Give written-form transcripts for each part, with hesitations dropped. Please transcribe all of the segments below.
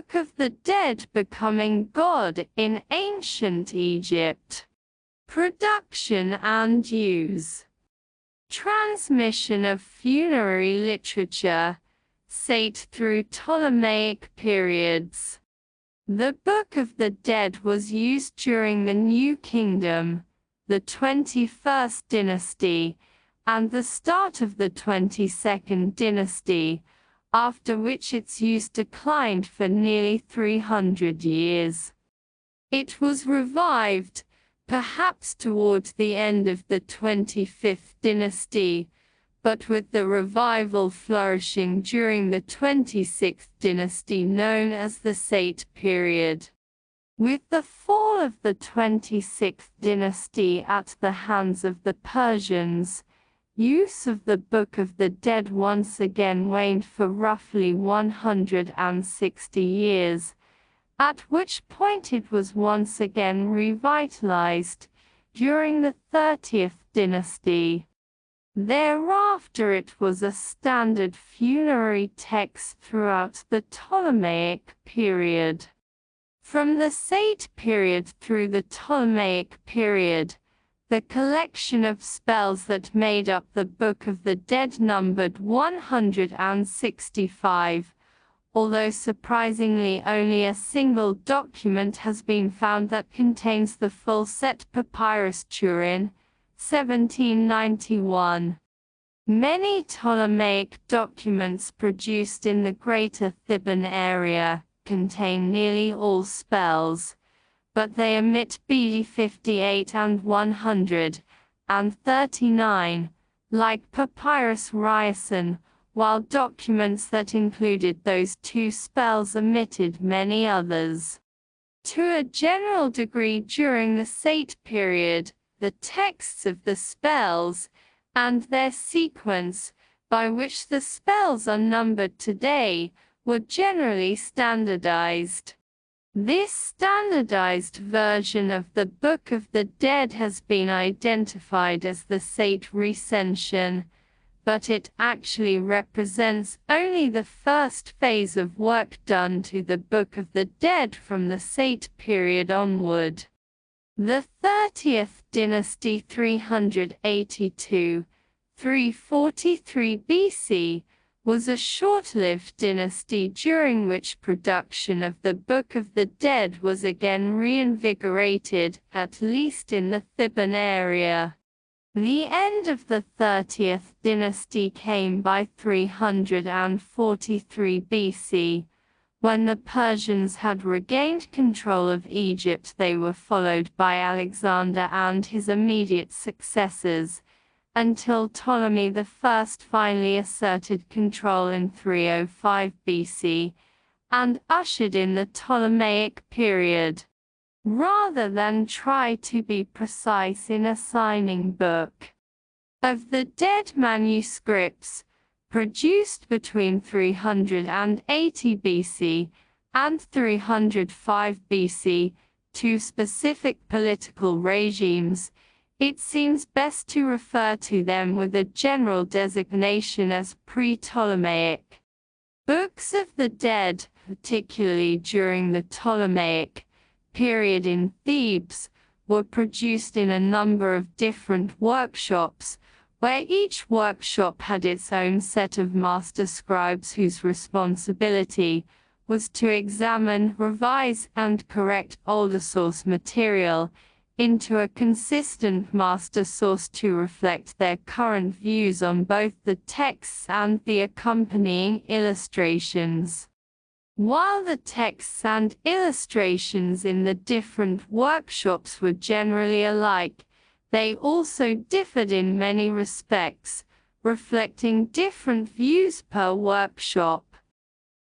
Book of the Dead becoming God in Ancient Egypt. Production and use. Transmission of funerary literature, SAITE through Ptolemaic periods. The Book of the Dead was used during the New Kingdom, the 21st dynasty, and the start of the 22nd dynasty, after which its use declined for nearly 300 years. It was revived, perhaps toward the end of the 25th dynasty, but with the revival flourishing during the 26th dynasty known as the SAITE period. With the fall of the 26th dynasty at the hands of the Persians, use of the Book of the Dead once again waned for roughly 160 years, at which point it was once again revitalized, during the 30th dynasty. Thereafter it was a standard funerary text throughout the Ptolemaic period. From the SAITE period through the Ptolemaic period, the collection of spells that made up the Book of the Dead numbered 165, although surprisingly only a single document has been found that contains the full set. Papyrus Turin, 1791. Many Ptolemaic documents produced in the Greater Theban area contain nearly all spells, but they omit BD 58 and 139, like Papyrus Ryerson, while documents that included those two spells omitted many others. To a general degree during the SAITE period, the texts of the spells, and their sequence, by which the spells are numbered today, were generally standardized. This standardized version of the Book of the Dead has been identified as the SAITE recension, but it actually represents only the first phase of work done to the Book of the Dead from the SAITE period onward. The 30th dynasty 382–343 BC was a short-lived dynasty during which production of the Book of the Dead was again reinvigorated, at least in the Theban area. The end of the 30th dynasty came by 343 BC. When the Persians had regained control of Egypt, they were followed by Alexander and his immediate successors, until Ptolemy I finally asserted control in 305 BC, and ushered in the Ptolemaic period. Rather than try to be precise in assigning Book of the Dead manuscripts, produced between 380 BC and 305 BC, to specific political regimes, it seems best to refer to them with a general designation as pre-Ptolemaic. Books of the Dead, particularly during the Ptolemaic period in Thebes, were produced in a number of different workshops, where each workshop had its own set of master scribes whose responsibility was to examine, revise, and correct older source material into a consistent master source to reflect their current views on both the texts and the accompanying illustrations. While the texts and illustrations in the different workshops were generally alike, they also differed in many respects, reflecting different views per workshop.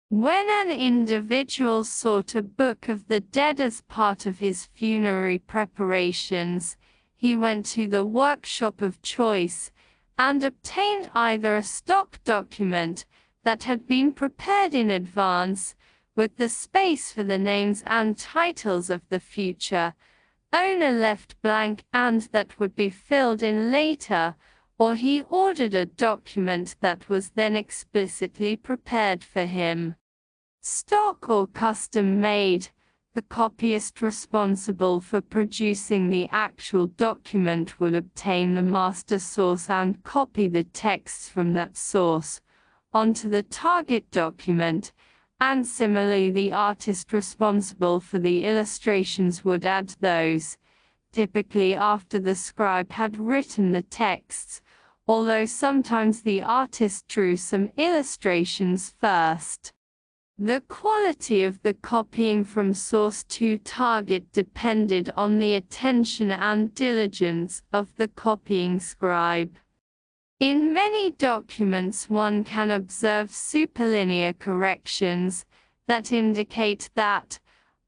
When an individual sought a Book of the Dead as part of his funerary preparations, he went to the workshop of choice, and obtained either a stock document that had been prepared in advance, with the space for the names and titles of the future owner left blank and that would be filled in later, or he ordered a document that was then explicitly prepared for him. Stock or custom-made, the copyist responsible for producing the actual document will obtain the master source and copy the texts from that source onto the target document, and similarly the artist responsible for the illustrations would add those, typically after the scribe had written the texts, although sometimes the artist drew some illustrations first. The quality of the copying from source to target depended on the attention and diligence of the copying scribe. In many documents one can observe superlinear corrections that indicate that,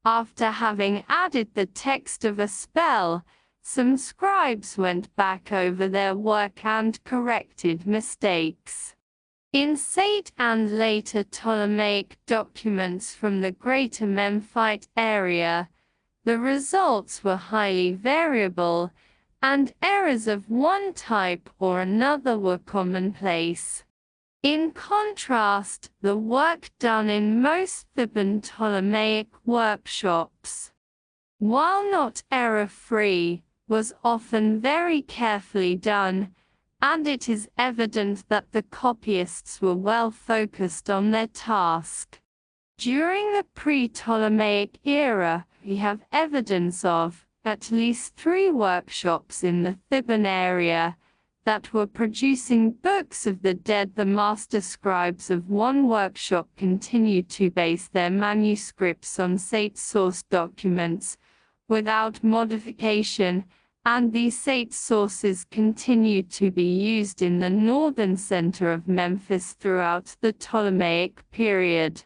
after having added the text of a spell, some scribes went back over their work and corrected mistakes. In SAITE and later Ptolemaic documents from the Greater Memphite area, the results were highly variable, and errors of one type or another were commonplace. In contrast, the work done in most Theban Ptolemaic workshops, while not error-free, was often very carefully done, and it is evident that the copyists were well focused on their task. During the pre-Ptolemaic era, we have evidence of at least 3 workshops in the Theban area that were producing books of the dead. The master scribes of one workshop continued to base their manuscripts on SAITE source documents without modification, and these SAITE sources continued to be used in the northern center of Memphis throughout the Ptolemaic period.